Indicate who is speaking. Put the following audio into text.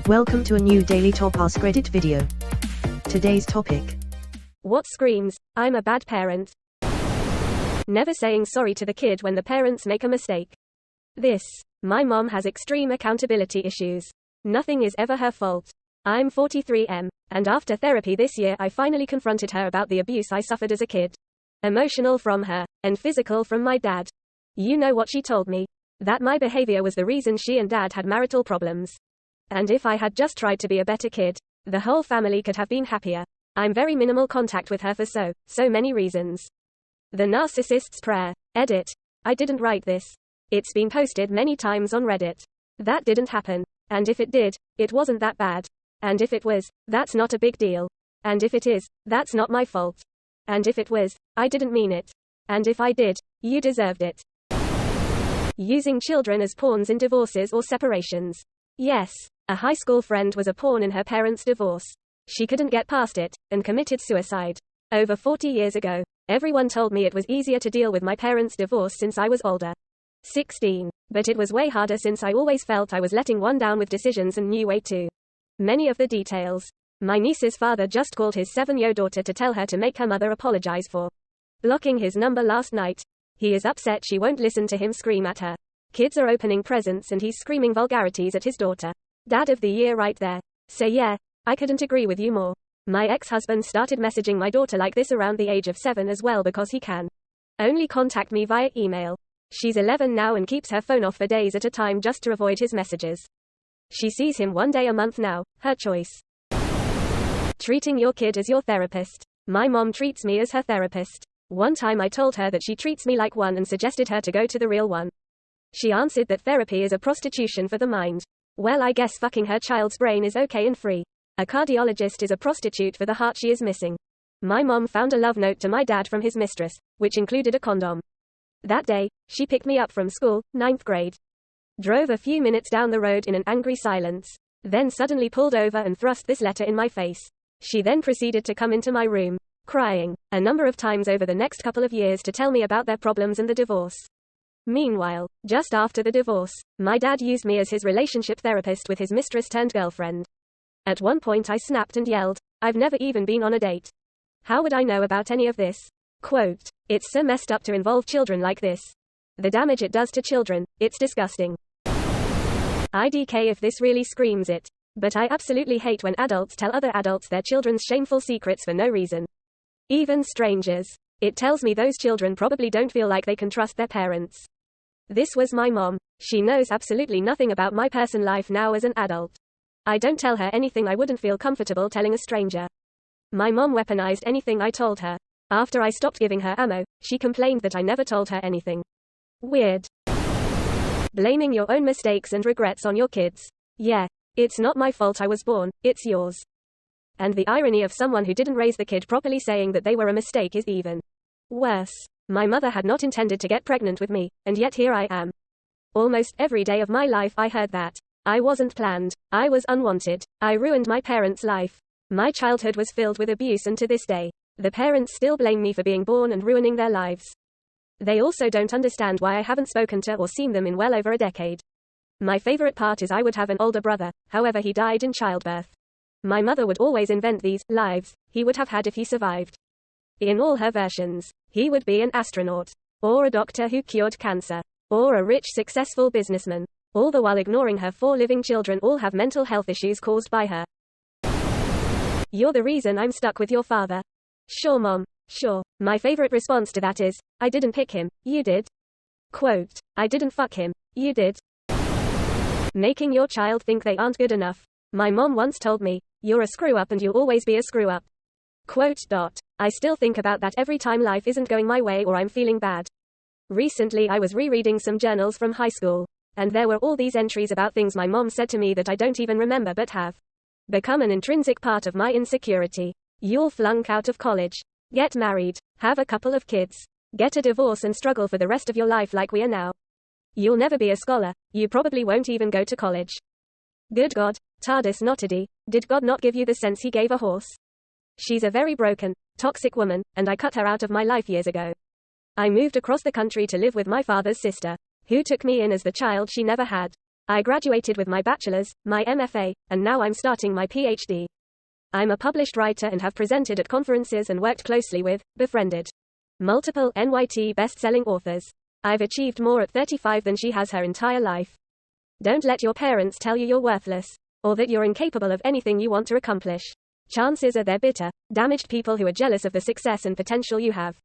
Speaker 1: Welcome to a new Daily Top Askreddit video. Today's topic.
Speaker 2: What screams, "I'm a bad parent"? Never saying sorry to the kid when the parents make a mistake. My mom has extreme accountability issues. Nothing is ever her fault. I'm 43 and after therapy this year I finally confronted her about the abuse I suffered as a kid. Emotional from her, and physical from my dad. You know what she told me? That my behavior was the reason she and dad had marital problems. And if I had just tried to be a better kid, the whole family could have been happier. I'm very minimal contact with her for so many reasons. The Narcissist's Prayer. Edit. I didn't write this. It's been posted many times on Reddit. That didn't happen. And if it did, it wasn't that bad. And if it was, that's not a big deal. And if it is, that's not my fault. And if it was, I didn't mean it. And if I did, you deserved it. Using children as pawns in divorces or separations. Yes, a high school friend was a pawn in her parents' divorce. She couldn't get past it, and committed suicide. Over 40 years ago, everyone told me it was easier to deal with my parents' divorce since I was older. 16. But it was way harder since I always felt I was letting one down with decisions and knew way too many of the details. My niece's father just called his 7-year-old daughter to tell her to make her mother apologize for blocking his number last night. He is upset she won't listen to him scream at her. Kids are opening presents and he's screaming vulgarities at his daughter. Dad of the year right there. So yeah, I couldn't agree with you more. My ex-husband started messaging my daughter like this around the age of 7 as well because he can only contact me via email. She's 11 now and keeps her phone off for days at a time just to avoid his messages. She sees him one day a month now, her choice. Treating your kid as your therapist. My mom treats me as her therapist. One time I told her that she treats me like one and suggested her to go to the real one. She answered that therapy is a prostitution for the mind. Well, I guess fucking her child's brain is okay and free. A cardiologist is a prostitute for the heart she is missing. My mom found a love note to my dad from his mistress, which included a condom. That day, she picked me up from school, 9th grade. Drove a few minutes down the road in an angry silence. Then suddenly pulled over and thrust this letter in my face. She then proceeded to come into my room, crying, a number of times over the next couple of years to tell me about their problems and the divorce. Meanwhile, just after the divorce, my dad used me as his relationship therapist with his mistress-turned-girlfriend. At one point I snapped and yelled, "I've never even been on a date. How would I know about any of this?" Quote, "It's so messed up to involve children like this. The damage it does to children, it's disgusting. IDK if this really screams it. But I absolutely hate when adults tell other adults their children's shameful secrets for no reason. Even strangers. It tells me those children probably don't feel like they can trust their parents. This was my mom. She knows absolutely nothing about my personal life now as an adult. I don't tell her anything I wouldn't feel comfortable telling a stranger. My mom weaponized anything I told her. After I stopped giving her ammo, she complained that I never told her anything. Weird. Blaming your own mistakes and regrets on your kids. Yeah, it's not my fault I was born, it's yours. And the irony of someone who didn't raise the kid properly saying that they were a mistake is even worse. My mother had not intended to get pregnant with me, and yet here I am. Almost every day of my life I heard that. I wasn't planned. I was unwanted. I ruined my parents' life. My childhood was filled with abuse and to this day, the parents still blame me for being born and ruining their lives. They also don't understand why I haven't spoken to or seen them in well over a decade. My favorite part is I would have an older brother, however he died in childbirth. My mother would always invent these lives he would have had if he survived. In all her versions, he would be an astronaut, or a doctor who cured cancer, or a rich successful businessman, all the while ignoring her 4 living children all have mental health issues caused by her. You're the reason I'm stuck with your father. Sure mom, sure. My favorite response to that is, I didn't pick him, you did. Quote, I didn't fuck him, you did. Making your child think they aren't good enough. My mom once told me, you're a screw up and you'll always be a screw up. Quote. I still think about that every time life isn't going my way or I'm feeling bad. Recently I was rereading some journals from high school, and there were all these entries about things my mom said to me that I don't even remember but have become an intrinsic part of my insecurity. You'll flunk out of college, get married, have a couple of kids, get a divorce and struggle for the rest of your life like we are now. You'll never be a scholar, you probably won't even go to college. Good God, TARDIS notity, did God not give you the sense he gave a horse? She's a very broken, toxic woman, and I cut her out of my life years ago. I moved across the country to live with my father's sister, who took me in as the child she never had. I graduated with my bachelor's, my MFA, and now I'm starting my PhD. I'm a published writer and have presented at conferences and worked closely with, befriended multiple NYT best-selling authors. I've achieved more at 35 than she has her entire life. Don't let your parents tell you you're worthless, or that you're incapable of anything you want to accomplish. Chances are they're bitter, damaged people who are jealous of the success and potential you have.